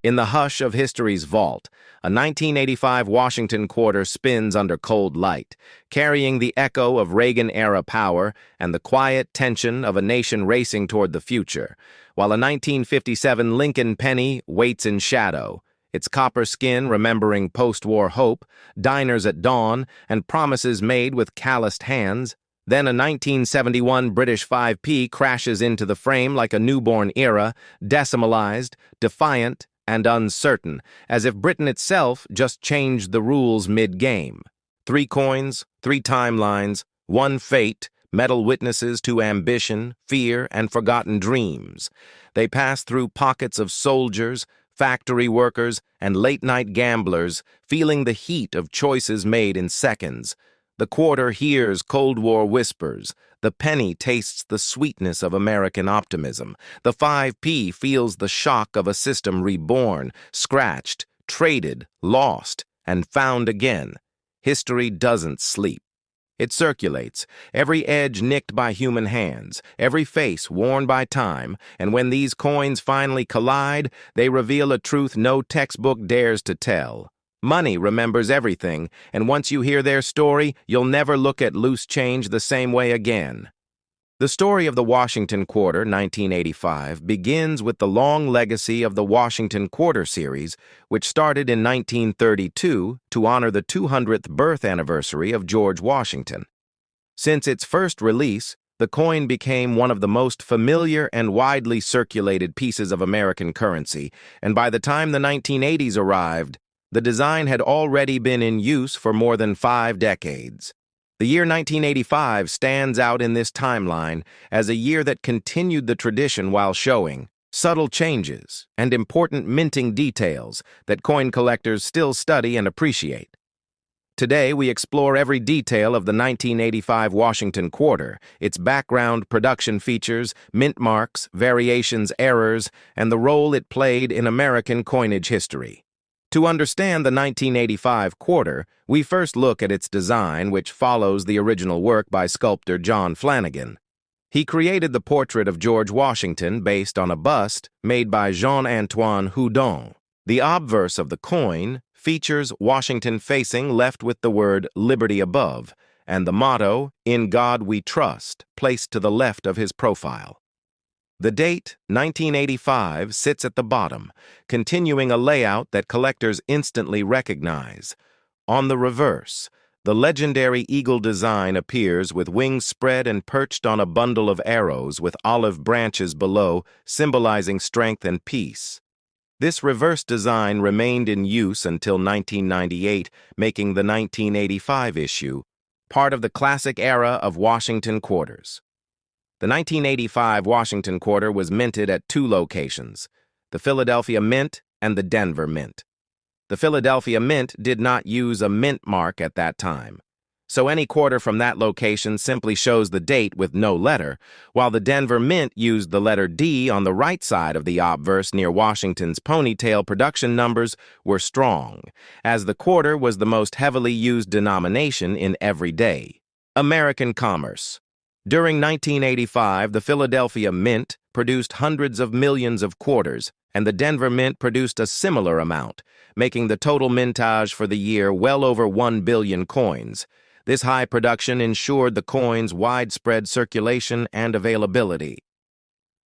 In the hush of history's vault, a 1985 Washington quarter spins under cold light, carrying the echo of Reagan-era power and the quiet tension of a nation racing toward the future, while a 1957 Lincoln penny waits in shadow, its copper skin remembering post-war hope, diners at dawn, and promises made with calloused hands. Then a 1971 British 5p crashes into the frame like a newborn era, decimalized, defiant, and uncertain, as if Britain itself just changed the rules mid-game. 3 coins, 3 timelines, 1 fate, metal witnesses to ambition, fear, and forgotten dreams. They pass through pockets of soldiers, factory workers, and late-night gamblers, feeling the heat of choices made in seconds. The quarter hears Cold War whispers. The penny tastes the sweetness of American optimism. The 5p feels the shock of a system reborn, scratched, traded, lost, and found again. History doesn't sleep. It circulates, every edge nicked by human hands, every face worn by time, and when these coins finally collide, they reveal a truth no textbook dares to tell. Money remembers everything, and once you hear their story, you'll never look at loose change the same way again. The story of the Washington Quarter, 1985, begins with the long legacy of the Washington Quarter series, which started in 1932 to honor the 200th birth anniversary of George Washington. Since its first release, the coin became one of the most familiar and widely circulated pieces of American currency, and by the time the 1980s arrived, the design had already been in use for more than 5 decades. The year 1985 stands out in this timeline as a year that continued the tradition while showing subtle changes and important minting details that coin collectors still study and appreciate. Today, we explore every detail of the 1985 Washington Quarter, its background, production features, mint marks, variations, errors, and the role it played in American coinage history. To understand the 1985 quarter, we first look at its design, which follows the original work by sculptor John Flanagan. He created the portrait of George Washington based on a bust made by Jean-Antoine Houdon. The obverse of the coin features Washington facing left with the word "Liberty" above, and the motto, "In God We Trust," placed to the left of his profile. The date, 1985, sits at the bottom, continuing a layout that collectors instantly recognize. On the reverse, the legendary eagle design appears with wings spread and perched on a bundle of arrows with olive branches below, symbolizing strength and peace. This reverse design remained in use until 1998, making the 1985 issue part of the classic era of Washington quarters. The 1985 Washington Quarter was minted at 2 locations, the Philadelphia Mint and the Denver Mint. The Philadelphia Mint did not use a mint mark at that time, so any quarter from that location simply shows the date with no letter, while the Denver Mint used the letter D on the right side of the obverse near Washington's ponytail. Production numbers were strong, as the quarter was the most heavily used denomination in everyday American commerce. During 1985, the Philadelphia Mint produced hundreds of millions of quarters, and the Denver Mint produced a similar amount, making the total mintage for the year well over 1 billion coins. This high production ensured the coin's widespread circulation and availability.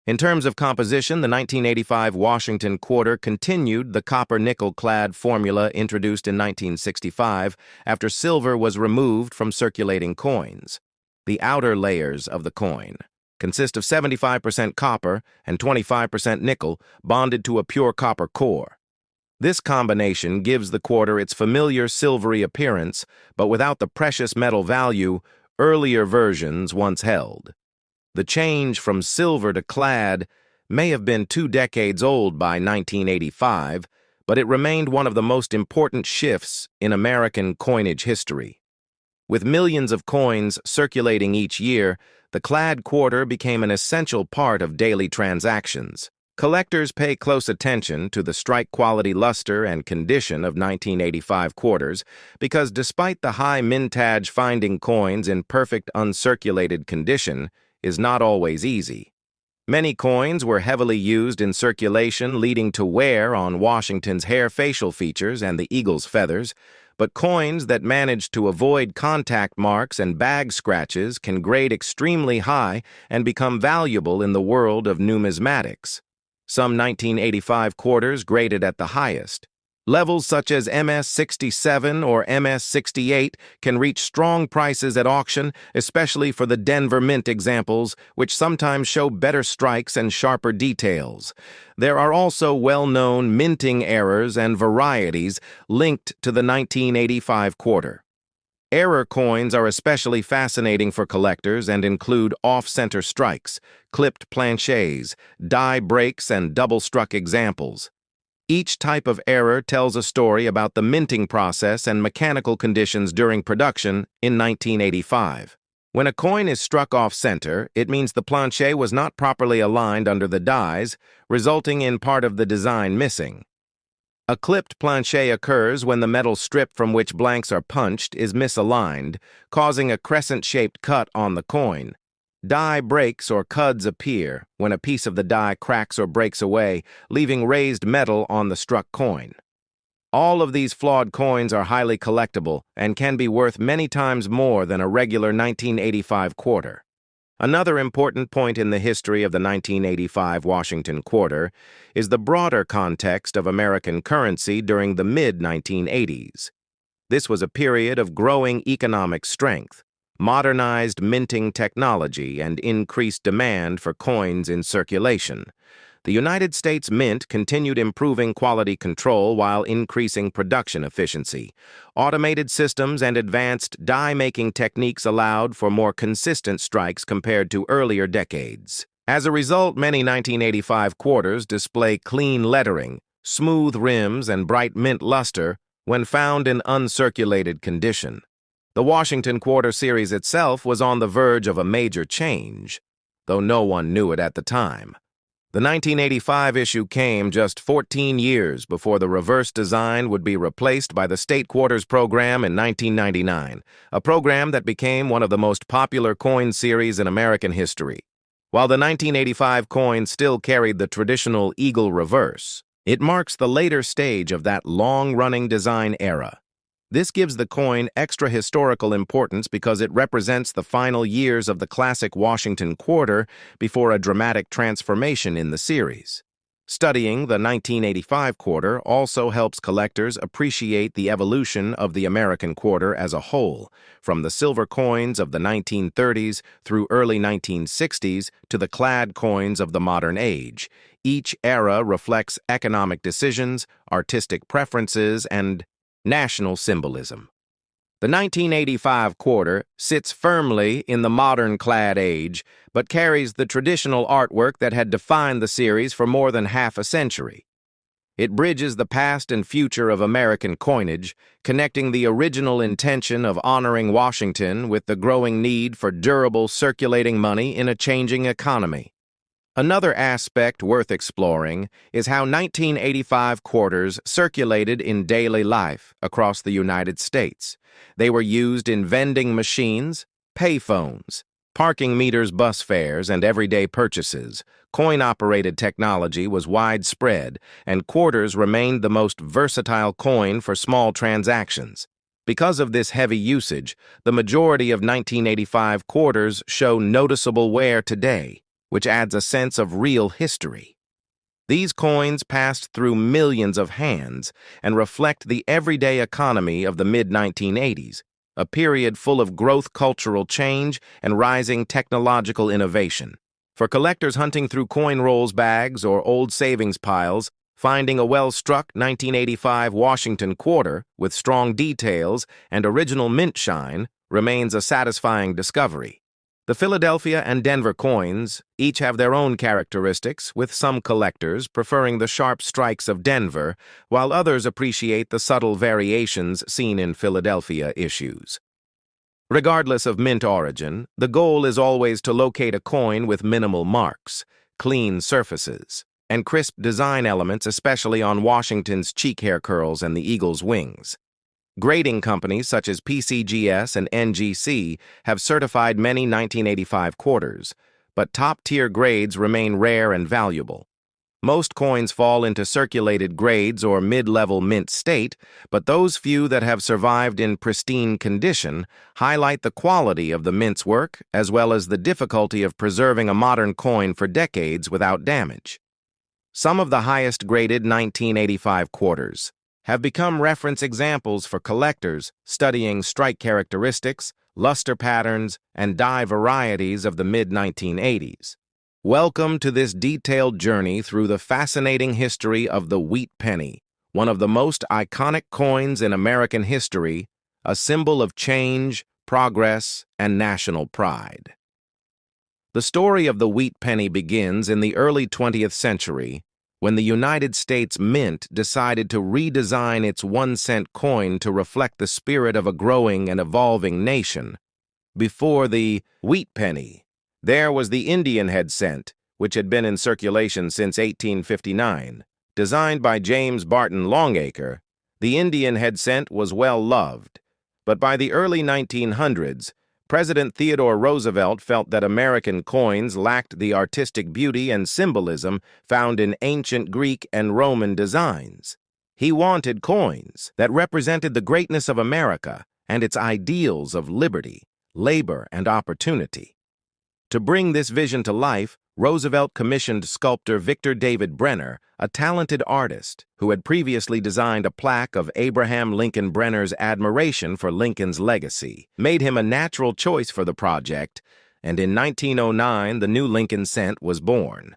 In terms of composition, the 1985 Washington Quarter continued the copper-nickel-clad formula introduced in 1965 after silver was removed from circulating coins. The outer layers of the coin consist of 75% copper and 25% nickel bonded to a pure copper core. This combination gives the quarter its familiar silvery appearance, but without the precious metal value earlier versions once held. The change from silver to clad may have been 2 decades old by 1985, but it remained one of the most important shifts in American coinage history. With millions of coins circulating each year, the clad quarter became an essential part of daily transactions. Collectors pay close attention to the strike-quality luster and condition of 1985 quarters because despite the high mintage, finding coins in perfect uncirculated condition is not always easy. Many coins were heavily used in circulation, leading to wear on Washington's hair facial features and the eagle's feathers, but coins that managed to avoid contact marks and bag scratches can grade extremely high and become valuable in the world of numismatics. Some 1985 quarters graded at the highest. Levels such as MS-67 or MS-68 can reach strong prices at auction, especially for the Denver Mint examples, which sometimes show better strikes and sharper details. There are also well-known minting errors and varieties linked to the 1985 quarter. Error coins are especially fascinating for collectors and include off-center strikes, clipped planchets, die breaks, and double-struck examples. Each type of error tells a story about the minting process and mechanical conditions during production in 1985. When a coin is struck off-center, it means the planchet was not properly aligned under the dies, resulting in part of the design missing. A clipped planchet occurs when the metal strip from which blanks are punched is misaligned, causing a crescent-shaped cut on the coin. Die breaks or cuds appear when a piece of the die cracks or breaks away, leaving raised metal on the struck coin. All of these flawed coins are highly collectible and can be worth many times more than a regular 1985 quarter. Another important point in the history of the 1985 Washington quarter is the broader context of American currency during the mid-1980s. This was a period of growing economic strength, modernized minting technology, and increased demand for coins in circulation. The United States Mint continued improving quality control while increasing production efficiency. Automated systems and advanced die-making techniques allowed for more consistent strikes compared to earlier decades. As a result, many 1985 quarters display clean lettering, smooth rims, and bright mint luster when found in uncirculated condition. The Washington Quarter series itself was on the verge of a major change, though no one knew it at the time. The 1985 issue came just 14 years before the reverse design would be replaced by the State Quarters program in 1999, a program that became one of the most popular coin series in American history. While the 1985 coin still carried the traditional eagle reverse, it marks the later stage of that long-running design era. This gives the coin extra historical importance because it represents the final years of the classic Washington quarter before a dramatic transformation in the series. Studying the 1985 quarter also helps collectors appreciate the evolution of the American quarter as a whole, from the silver coins of the 1930s through early 1960s to the clad coins of the modern age. Each era reflects economic decisions, artistic preferences, and national symbolism. The 1985 quarter sits firmly in the modern clad age, but carries the traditional artwork that had defined the series for more than half a century. It bridges the past and future of American coinage, connecting the original intention of honoring Washington with the growing need for durable circulating money in a changing economy. Another aspect worth exploring is how 1985 quarters circulated in daily life across the United States. They were used in vending machines, payphones, parking meters, bus fares, and everyday purchases. Coin-operated technology was widespread, and quarters remained the most versatile coin for small transactions. Because of this heavy usage, the majority of 1985 quarters show noticeable wear today, which adds a sense of real history. These coins passed through millions of hands and reflect the everyday economy of the mid-1980s, a period full of growth, cultural change, and rising technological innovation. For collectors hunting through coin rolls, bags, or old savings piles, finding a well-struck 1985 Washington quarter with strong details and original mint shine remains a satisfying discovery. The Philadelphia and Denver coins each have their own characteristics, with some collectors preferring the sharp strikes of Denver, while others appreciate the subtle variations seen in Philadelphia issues. Regardless of mint origin, the goal is always to locate a coin with minimal marks, clean surfaces, and crisp design elements, especially on Washington's cheek hair curls and the eagle's wings. Grading companies such as PCGS and NGC have certified many 1985 quarters, but top-tier grades remain rare and valuable. Most coins fall into circulated grades or mid-level mint state, but those few that have survived in pristine condition highlight the quality of the mint's work as well as the difficulty of preserving a modern coin for decades without damage. Some of the highest-graded 1985 quarters have become reference examples for collectors studying strike characteristics, luster patterns, and die varieties of the mid-1980s. Welcome to this detailed journey through the fascinating history of the wheat penny, one of the most iconic coins in American history, a symbol of change, progress, and national pride. The story of the wheat penny begins in the early 20th century when the United States Mint decided to redesign its 1-cent coin to reflect the spirit of a growing and evolving nation. Before the wheat penny, there was the Indian head cent, which had been in circulation since 1859. Designed by James Barton Longacre, the Indian head cent was well loved. But by the early 1900s, President Theodore Roosevelt felt that American coins lacked the artistic beauty and symbolism found in ancient Greek and Roman designs. He wanted coins that represented the greatness of America and its ideals of liberty, labor, and opportunity. To bring this vision to life, Roosevelt commissioned sculptor Victor David Brenner, a talented artist who had previously designed a plaque of Abraham Lincoln Brenner's admiration for Lincoln's legacy, made him a natural choice for the project, and in 1909 the new Lincoln cent was born.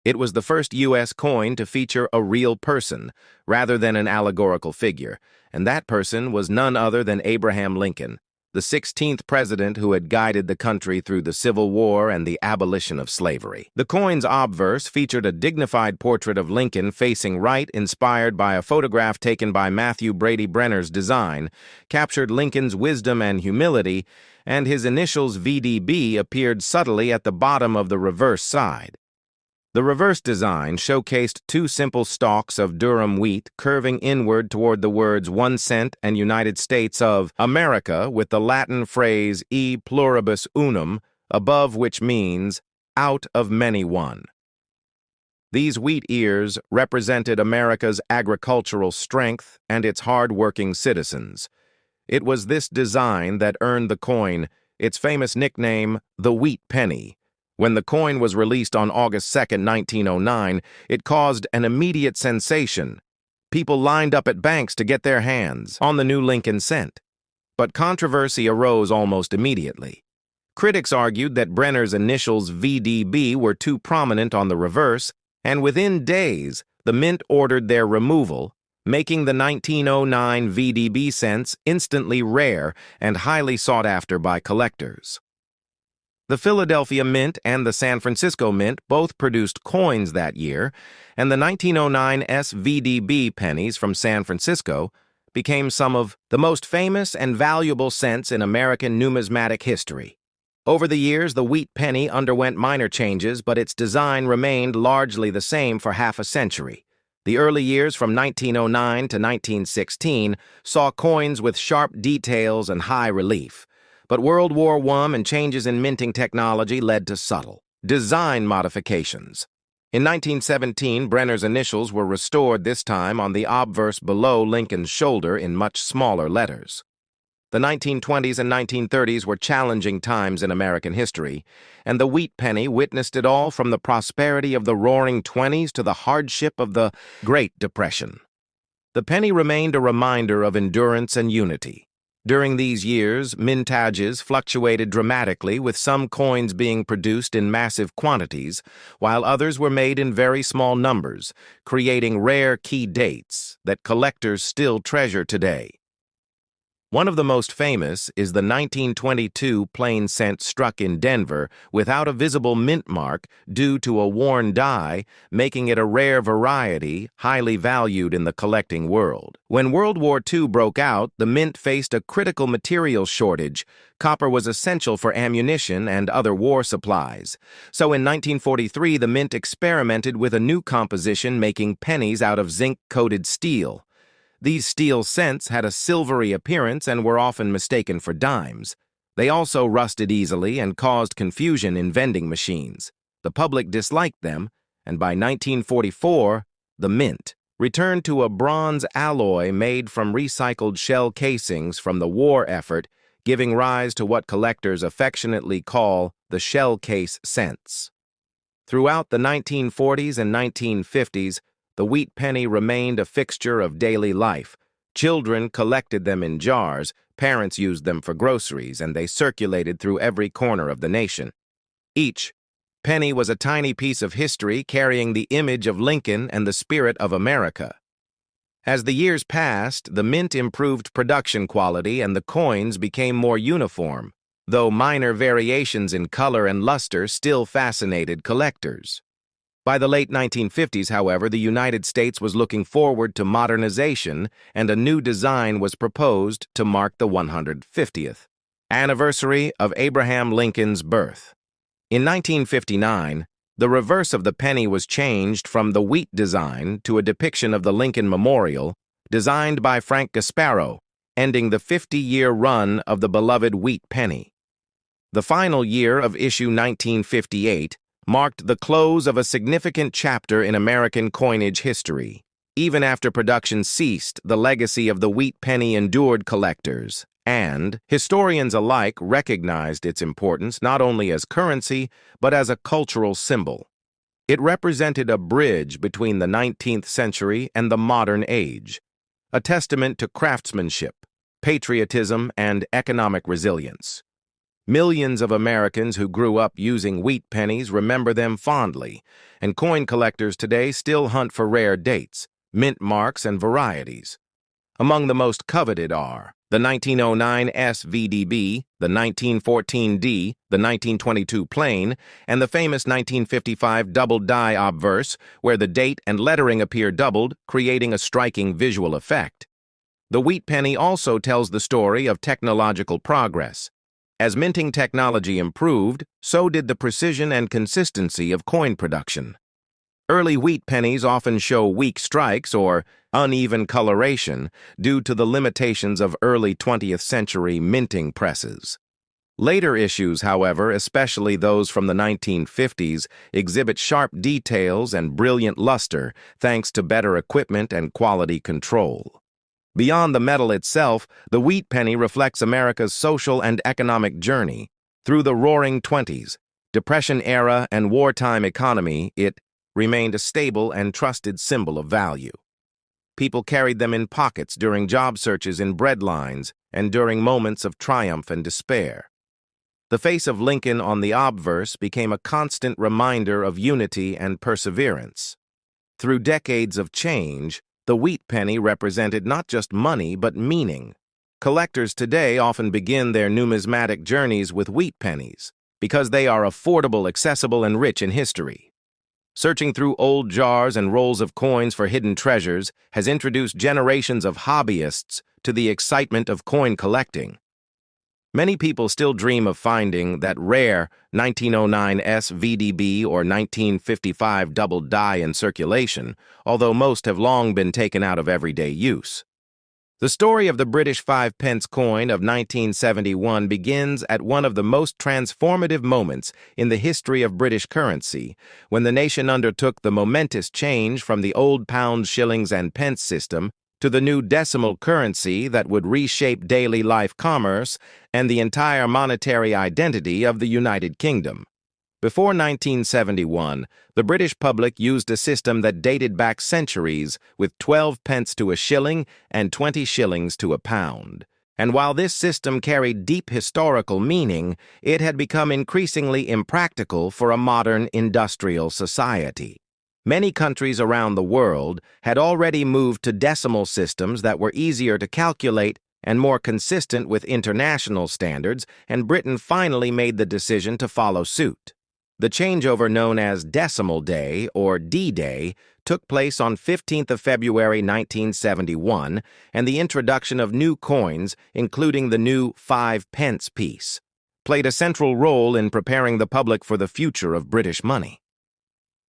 It was the first U.S. coin to feature a real person rather than an allegorical figure, and that person was none other than Abraham Lincoln, the 16th president who had guided the country through the Civil War and the abolition of slavery. The coin's obverse featured a dignified portrait of Lincoln facing right, inspired by a photograph taken by Matthew Brady Brenner's design, captured Lincoln's wisdom and humility, and his initials VDB appeared subtly at the bottom of the reverse side. The reverse design showcased two simple stalks of Durham wheat curving inward toward the words 1 cent and United States of America with the Latin phrase e pluribus unum, above, which means out of many one. These wheat ears represented America's agricultural strength and its hard-working citizens. It was this design that earned the coin its famous nickname, the wheat penny. When the coin was released on August 2, 1909, it caused an immediate sensation. People lined up at banks to get their hands on the new Lincoln cent. But controversy arose almost immediately. Critics argued that Brenner's initials VDB were too prominent on the reverse, and within days, the Mint ordered their removal, making the 1909 VDB cents instantly rare and highly sought after by collectors. The Philadelphia Mint and the San Francisco Mint both produced coins that year, and the 1909 SVDB pennies from San Francisco became some of the most famous and valuable cents in American numismatic history. Over the years, the wheat penny underwent minor changes, but its design remained largely the same for half a century. The early years from 1909 to 1916 saw coins with sharp details and high relief. But World War I and changes in minting technology led to subtle design modifications. In 1917, Brenner's initials were restored, this time on the obverse below Lincoln's shoulder in much smaller letters. The 1920s and 1930s were challenging times in American history, and the wheat penny witnessed it all, from the prosperity of the Roaring Twenties to the hardship of the Great Depression. The penny remained a reminder of endurance and unity. During these years, mintages fluctuated dramatically, with some coins being produced in massive quantities, while others were made in very small numbers, creating rare key dates that collectors still treasure today. One of the most famous is the 1922 plain cent struck in Denver without a visible mint mark due to a worn die, making it a rare variety highly valued in the collecting world. When World War II broke out, the mint faced a critical material shortage. Copper was essential for ammunition and other war supplies. So in 1943, the mint experimented with a new composition, making pennies out of zinc-coated steel. These steel cents had a silvery appearance and were often mistaken for dimes. They also rusted easily and caused confusion in vending machines. The public disliked them, and by 1944, the mint returned to a bronze alloy made from recycled shell casings from the war effort, giving rise to what collectors affectionately call the shell case cents. Throughout the 1940s and 1950s, the wheat penny remained a fixture of daily life. Children collected them in jars, parents used them for groceries, and they circulated through every corner of the nation. Each penny was a tiny piece of history carrying the image of Lincoln and the spirit of America. As the years passed, the mint improved production quality and the coins became more uniform, though minor variations in color and luster still fascinated collectors. By the late 1950s, however, the United States was looking forward to modernization, and a new design was proposed to mark the 150th anniversary of Abraham Lincoln's birth. In 1959, the reverse of the penny was changed from the wheat design to a depiction of the Lincoln Memorial, designed by Frank Gasparro, ending the 50-year run of the beloved wheat penny. The final year of issue 1958 marked the close of a significant chapter in American coinage history. Even after production ceased, the legacy of the wheat penny endured. Collectors and historians alike recognized its importance not only as currency, but as a cultural symbol. It represented a bridge between the 19th century and the modern age, a testament to craftsmanship, patriotism, and economic resilience. Millions of Americans who grew up using wheat pennies remember them fondly, and coin collectors today still hunt for rare dates, mint marks, and varieties. Among the most coveted are the 1909 SVDB, the 1914D, the 1922 plain, and the famous 1955 double die obverse, where the date and lettering appear doubled, creating a striking visual effect. The wheat penny also tells the story of technological progress. As minting technology improved, so did the precision and consistency of coin production. Early wheat pennies often show weak strikes or uneven coloration due to the limitations of early 20th century minting presses. Later issues, however, especially those from the 1950s, exhibit sharp details and brilliant luster thanks to better equipment and quality control. Beyond the metal itself, the wheat penny reflects America's social and economic journey. Through the Roaring Twenties, Depression era, and wartime economy, it remained a stable and trusted symbol of value. People carried them in pockets during job searches in bread lines and during moments of triumph and despair. The face of Lincoln on the obverse became a constant reminder of unity and perseverance. Through decades of change, the wheat penny represented not just money but meaning. Collectors today often begin their numismatic journeys with wheat pennies because they are affordable, accessible, and rich in history. Searching through old jars and rolls of coins for hidden treasures has introduced generations of hobbyists to the excitement of coin collecting. Many people still dream of finding that rare 1909 SVDB or 1955 double die in circulation, although most have long been taken out of everyday use. The story of the British 5-pence coin of 1971 begins at one of the most transformative moments in the history of British currency, when the nation undertook the momentous change from the old pounds, shillings, and pence system to the new decimal currency that would reshape daily life commerce and the entire monetary identity of the United Kingdom. Before 1971, the British public used a system that dated back centuries, with 12 pence to a shilling and 20 shillings to a pound. And while this system carried deep historical meaning, it had become increasingly impractical for a modern industrial society. Many countries around the world had already moved to decimal systems that were easier to calculate and more consistent with international standards, and Britain finally made the decision to follow suit. The changeover, known as Decimal Day, or D-Day, took place on 15th of February 1971, and the introduction of new coins, including the new 5-pence piece, played a central role in preparing the public for the future of British money.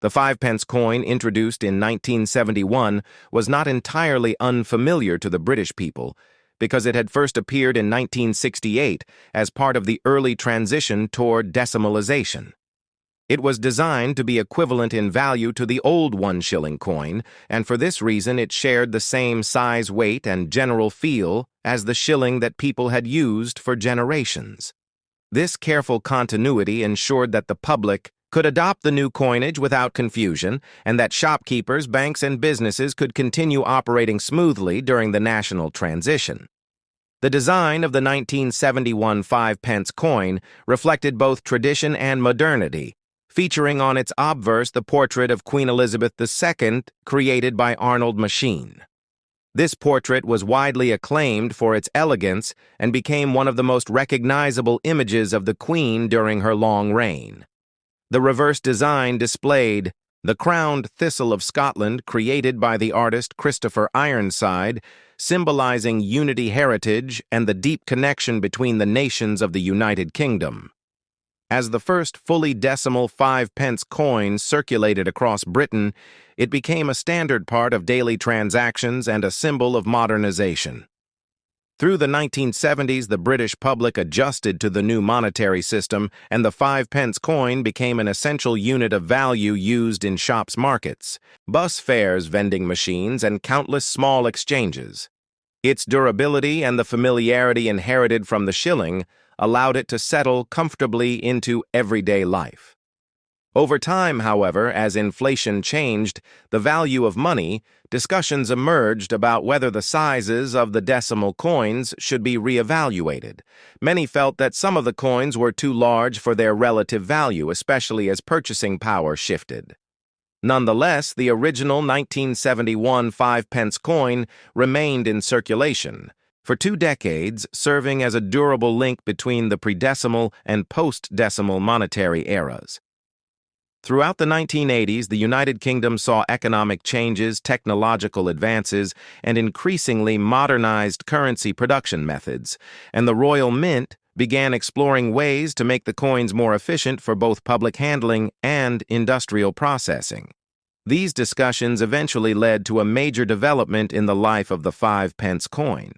The 5-pence coin, introduced in 1971, was not entirely unfamiliar to the British people, because it had first appeared in 1968 as part of the early transition toward decimalization. It was designed to be equivalent in value to the old 1 shilling coin, and for this reason it shared the same size, weight, and general feel as the shilling that people had used for generations. This careful continuity ensured that the public could adopt the new coinage without confusion, and that shopkeepers, banks, and businesses could continue operating smoothly during the national transition. The design of the 1971 5-pence coin reflected both tradition and modernity, featuring on its obverse the portrait of Queen Elizabeth II created by Arnold Machine. This portrait was widely acclaimed for its elegance and became one of the most recognizable images of the Queen during her long reign. The reverse design displayed the crowned thistle of Scotland created by the artist Christopher Ironside, symbolizing unity heritage and the deep connection between the nations of the United Kingdom. As the first fully decimal 5-pence coin circulated across Britain, it became a standard part of daily transactions and a symbol of modernization. Through the 1970s, the British public adjusted to the new monetary system, and the 5-pence coin became an essential unit of value used in shops' markets, bus fares, vending machines, and countless small exchanges. Its durability and the familiarity inherited from the shilling allowed it to settle comfortably into everyday life. Over time, however, as inflation changed the value of money, discussions emerged about whether the sizes of the decimal coins should be reevaluated. Many felt that some of the coins were too large for their relative value, especially as purchasing power shifted. Nonetheless, the original 1971 5-pence coin remained in circulation for 2 decades, serving as a durable link between the pre-decimal and post-decimal monetary eras. Throughout the 1980s, the United Kingdom saw economic changes, technological advances, and increasingly modernized currency production methods, and the Royal Mint began exploring ways to make the coins more efficient for both public handling and industrial processing. These discussions eventually led to a major development in the life of the 5-pence coin.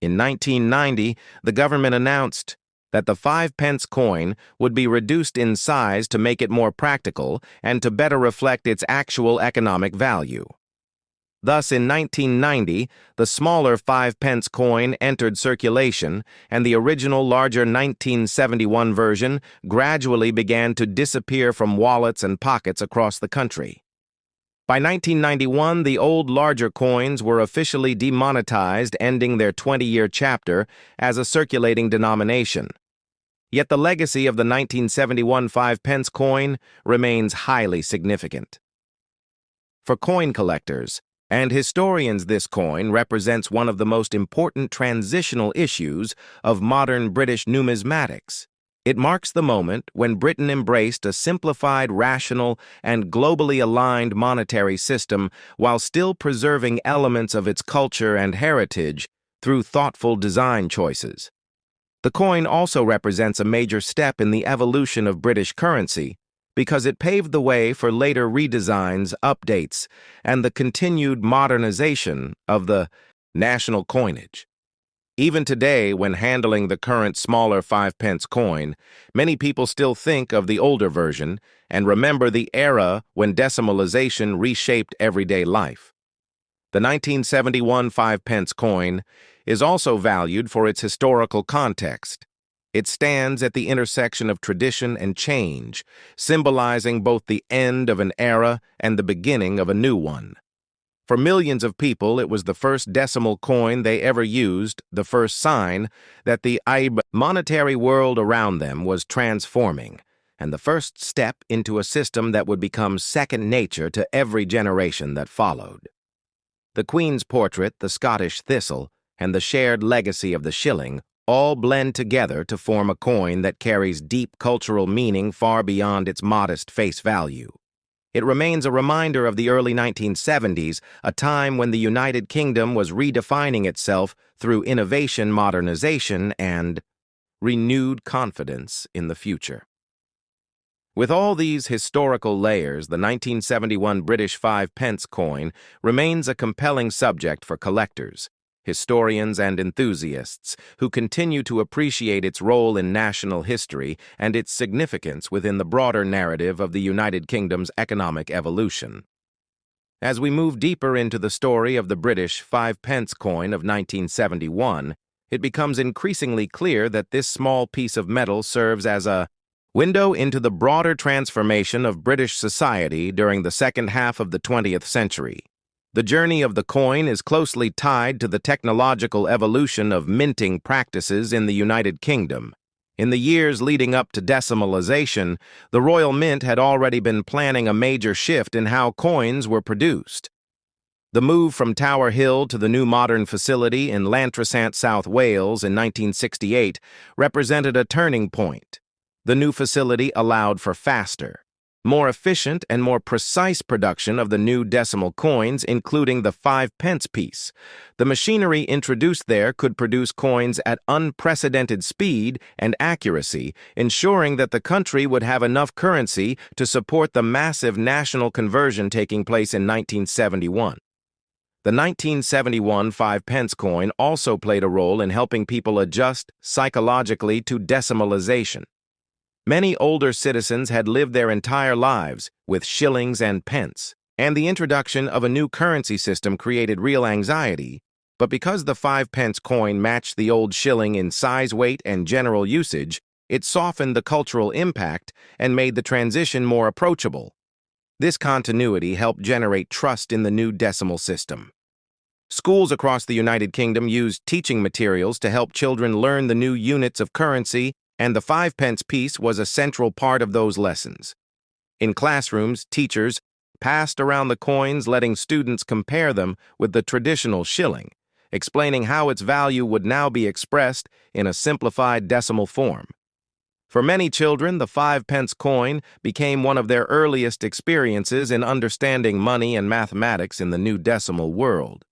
In 1990, the government announced that the 5-pence coin would be reduced in size to make it more practical and to better reflect its actual economic value. Thus, in 1990, the smaller 5-pence coin entered circulation, and the original larger 1971 version gradually began to disappear from wallets and pockets across the country. By 1991, the old larger coins were officially demonetized, ending their 20-year chapter as a circulating denomination. Yet the legacy of the 1971 5-pence coin remains highly significant. For coin collectors and historians, this coin represents one of the most important transitional issues of modern British numismatics. It marks the moment when Britain embraced a simplified, rational, and globally aligned monetary system while still preserving elements of its culture and heritage through thoughtful design choices. The coin also represents a major step in the evolution of British currency because it paved the way for later redesigns, updates, and the continued modernization of the national coinage. Even today, when handling the current smaller 5-pence coin, many people still think of the older version and remember the era when decimalization reshaped everyday life. The 1971 5-pence coin is also valued for its historical context. It stands at the intersection of tradition and change, symbolizing both the end of an era and the beginning of a new one. For millions of people, it was the first decimal coin they ever used, the first sign that the monetary world around them was transforming, and the first step into a system that would become second nature to every generation that followed. The Queen's portrait, the Scottish thistle, and the shared legacy of the shilling all blend together to form a coin that carries deep cultural meaning far beyond its modest face value. It remains a reminder of the early 1970s, a time when the United Kingdom was redefining itself through innovation, modernization, and renewed confidence in the future. With all these historical layers, the 1971 British 5-pence coin remains a compelling subject for collectors. historians, and enthusiasts who continue to appreciate its role in national history and its significance within the broader narrative of the United Kingdom's economic evolution. As we move deeper into the story of the British 5-pence coin of 1971, it becomes increasingly clear that this small piece of metal serves as a window into the broader transformation of British society during the second half of the 20th century. The journey of the coin is closely tied to the technological evolution of minting practices in the United Kingdom. In the years leading up to decimalization, the Royal Mint had already been planning a major shift in how coins were produced. The move from Tower Hill to the new modern facility in Llantrisant, South Wales in 1968 represented a turning point. The new facility allowed for faster, more efficient and more precise production of the new decimal coins, including the 5-pence piece. The machinery introduced there could produce coins at unprecedented speed and accuracy, ensuring that the country would have enough currency to support the massive national conversion taking place in 1971. The 1971 5-pence coin also played a role in helping people adjust psychologically to decimalization. Many older citizens had lived their entire lives with shillings and pence, and the introduction of a new currency system created real anxiety. But because the 5-pence coin matched the old shilling in size, weight, and general usage, it softened the cultural impact and made the transition more approachable. This continuity helped generate trust in the new decimal system. Schools across the United Kingdom used teaching materials to help children learn the new units of currency, and the 5-pence piece was a central part of those lessons. In classrooms, teachers passed around the coins, letting students compare them with the traditional shilling, explaining how its value would now be expressed in a simplified decimal form. For many children, the 5-pence coin became one of their earliest experiences in understanding money and mathematics in the new decimal world.